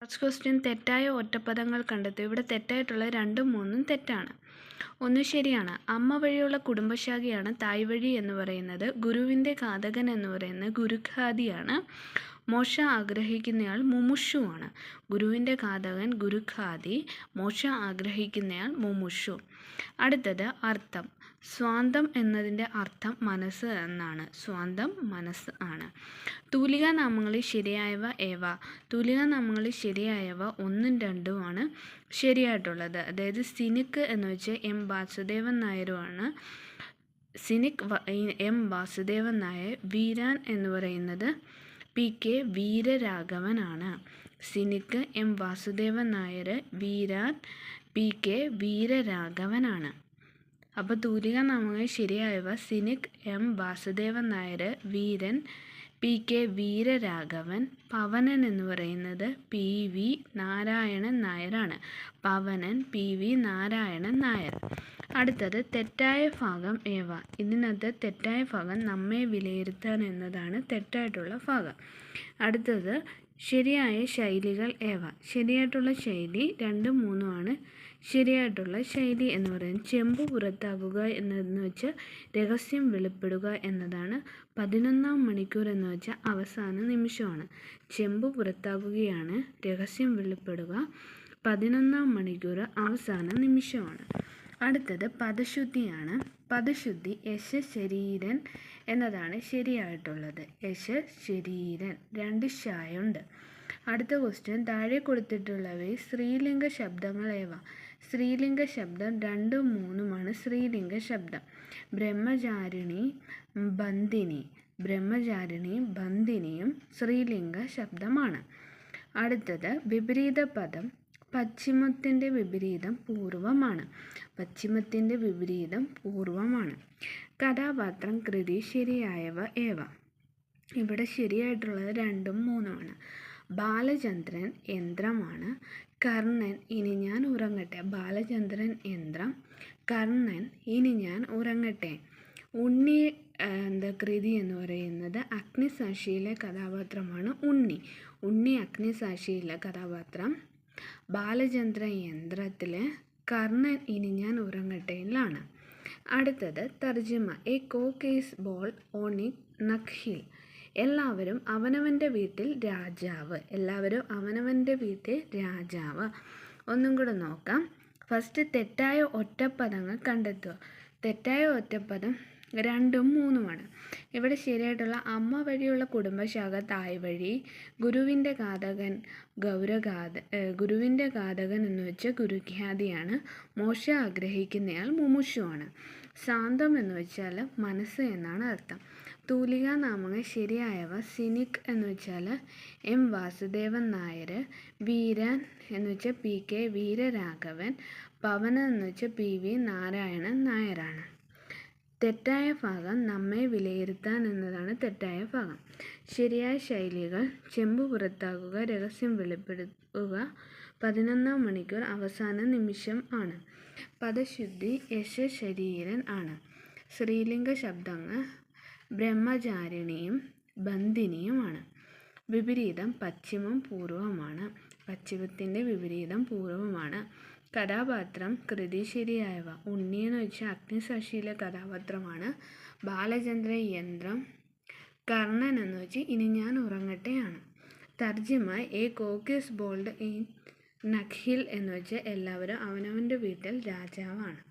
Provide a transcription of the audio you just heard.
First question തെറ്റായ ഒറ്റപ്പദങ്ങൾ കണ്ടെത്തുക. ഇവിടെ തെറ്റായിട്ടുള്ള 2ഉം 3ഉം തെറ്റാണ്. 1 ശരിയാണ്. അമ്മ വഴിയുള്ള കുടുംബശാഖയാണ് തായ് വഴി എന്ന് പറയുന്നത്. ഗുരുവിൻ്റെ ഘാതകൻ എന്ന് പറയുന്നത് ഗുരുഖാദിയാണ്. മോക്ഷ ആഗ്രഹിക്കുന്നയാൾ മുമുക്ഷുവാണ്. ഗുരുവിൻ്റെ ഘാതകൻ ഗുരുഖാദി, മോക്ഷ ആഗ്രഹിക്കുന്നയാൾ മുമുക്ഷു. അടുത്തത് അർത്ഥം. സ്വാന്തം എന്നതിൻ്റെ അർത്ഥം മനസ്സ് എന്നാണ്. സ്വാന്തം മനസ്സ് ആണ്. തൂലികാ നാമങ്ങളിൽ ശരിയായവ ഏവ. തൂലികാ നാമങ്ങളിൽ ശരിയായവ 1ഉം 2ഉമാണ് ശരിയായിട്ടുള്ളത്. അതായത് സിനിക് എന്ന് വെച്ചാൽ എം വാസുദേവൻ നായരുമാണ്. Cynic M Vasudevan Nair. വീരാൻ എന്ന് പറയുന്നത് PK വീരരാഘവനാണ്. Cynic M Vasudevan Nair, Veeran PK വീരരാഘവനാണ്. അപ്പോൾ തൂലികാ നാമങ്ങൾ ശരിയായവ Cynic M Vasudevan Nair, Veeran PK Veeraraghavan. Pavanan എന്ന് പറയുന്നത് PV നാരായണൻ നായരാണ്. പവനൻ PV നാരായണൻ നായർ. അടുത്തത് തെറ്റായ ഭാഗം ഏവ. ഇതിനകത്ത് തെറ്റായ ഭാഗം നമ്മെ വിലയിരുത്താൻ എന്നതാണ് തെറ്റായിട്ടുള്ള ഭാഗം. അടുത്തത് ശരിയായ ശൈലികൾ ഏവ. ശരിയായിട്ടുള്ള ശൈലി 2ഉം 3ഉമാണ് ശരിയായിട്ടുള്ള ശൈലി എന്ന് പറയുന്നത്. ചെമ്പ് പുറത്താക്കുക എന്നതെന്ന് വെച്ചാൽ രഹസ്യം വെളിപ്പെടുക എന്നതാണ്. 11ാം മണിക്കൂർ എന്ന് വെച്ചാൽ അവസാന നിമിഷമാണ്. ചെമ്പ് പുറത്താക്കുകയാണ്, രഹസ്യം വെളിപ്പെടുക. 11ാം മണിക്കൂർ അവസാന നിമിഷമാണ്. അടുത്തത് പദശുദ്ധിയാണ്. പദശുദ്ധി യശ ശരീരൻ എന്നതാണ് ശരിയായിട്ടുള്ളത്. യശ ശരീരൻ 2 ശായുണ്ട്. അടുത്ത ക്വസ്റ്റ്യൻ താഴെ കൊടുത്തിട്ടുള്ളവയിൽ സ്ത്രീലിംഗ ശബ്ദങ്ങൾ ഏവ. സ്ത്രീലിംഗ ശബ്ദം 2ഉം 3ഉമാണ് സ്ത്രീലിംഗ ശബ്ദം. ബ്രഹ്മചാരിണി, ബന്ധിനി. ബ്രഹ്മചാരിണിയും ബന്ധിനിയും സ്ത്രീലിംഗ ശബ്ദമാണ്. അടുത്തത് വിപരീത പദം. പശ്ചിമത്തിൻ്റെ വിപരീതം പൂർവമാണ്. പശ്ചിമത്തിൻ്റെ വിപരീതം പൂർവമാണ്. കഥാപാത്രം കൃതി ശരിയായവ ഏവ. ഇവിടെ ശരിയായിട്ടുള്ളത് 2ഉം 3ഉമാണ്. ബാലചന്ദ്രൻ യന്ത്രമാണ്. കർണൻ ഇനി ഞാൻ ഉറങ്ങട്ടെ. ബാലചന്ദ്രൻ യന്ത്രം, കർണൻ ഇനി ഞാൻ ഉറങ്ങട്ടെ. ഉണ്ണി കൃതി എന്ന് പറയുന്നത് അഗ്നിസാക്ഷിയിലെ കഥാപാത്രമാണ് ഉണ്ണി. ഉണ്ണി അഗ്നിസാക്ഷിയിലെ കഥാപാത്രം. ബാലചന്ദ്ര യന്ത്രത്തിലെ കർണൻ ഇനി ഞാൻ ഉറങ്ങട്ടെയിലാണ്. അടുത്തത് തർജിമ. A cock is bold on it നഖ്ഹിൽ. എല്ലാവരും അവനവൻ്റെ വീട്ടിൽ രാജാവ്. എല്ലാവരും അവനവൻ്റെ വീട്ടിൽ രാജാവ്. ഒന്നും കൂടെ നോക്കാം. ഫസ്റ്റ് തെറ്റായ ഒറ്റപ്പദങ്ങൾ കണ്ടെത്തുക. തെറ്റായ ഒറ്റപ്പദം 2ഉം 3ഉമാണ്. ഇവിടെ ശരിയായിട്ടുള്ള അമ്മ വഴിയുള്ള കുടുംബശാഖ തായ് വഴി. ഗുരുവിൻ്റെ ഘാതകൻ ഗുരുവിൻ്റെ ഘാതകൻ എന്ന് വെച്ചാൽ ഗുരുഖ്യാതിയാണ്. മോക്ഷ ആഗ്രഹിക്കുന്നയാൾ മുമുക്ഷുവാണ്. ശാന്തം എന്ന് വെച്ചാൽ മനസ്സ് എന്നാണ് അർത്ഥം. തൂലികാ നാമങ്ങൾ ശരിയായവ സിനിക് എന്ന് വെച്ചാൽ എം വാസുദേവൻ നായർ, വീരൻ എന്ന് വെച്ചാൽ PK വീരരാഘവൻ, പവനൻ എന്ന് വെച്ചാൽ PV നാരായണൻ നായരാണ്. തെറ്റായ ഭാഗം നമ്മെ വിലയിരുത്താൻ എന്നതാണ് തെറ്റായ ഭാഗം. ശരിയായ ശൈലികൾ ചെമ്പ് പുറത്താക്കുക, രഹസ്യം വെളിപ്പെടുത്തുക, 11ാം മണിക്കൂർ അവസാന നിമിഷം ആണ്. പദശുദ്ധി യശ ശരീരൻ ആണ്. സ്ത്രീലിംഗ ശബ്ദങ്ങൾ ബ്രഹ്മചാരിണിയും ബന്ധിനിയുമാണ്. വിപരീതം പശ്ചിമം പൂർവമാണ്. പശ്ചിമത്തിൻ്റെ വിപരീതം പൂർവമാണ്. കഥാപാത്രം കൃതി ശരിയായവ. ഉണ്ണി എന്ന് വെച്ചാൽ അഗ്നിസാക്ഷിയിലെ കഥാപാത്രമാണ്. ബാലചന്ദ്ര യന്ത്രം. കർണൻ എന്ന് വെച്ചാൽ ഇനി ഞാൻ ഉറങ്ങട്ടെയാണ്. തർജിമ. A cock is bold in നഖ്ഹിൽ എന്ന് വെച്ചാൽ എല്ലാവരും അവനവൻ്റെ വീട്ടിൽ രാജാവാണ്.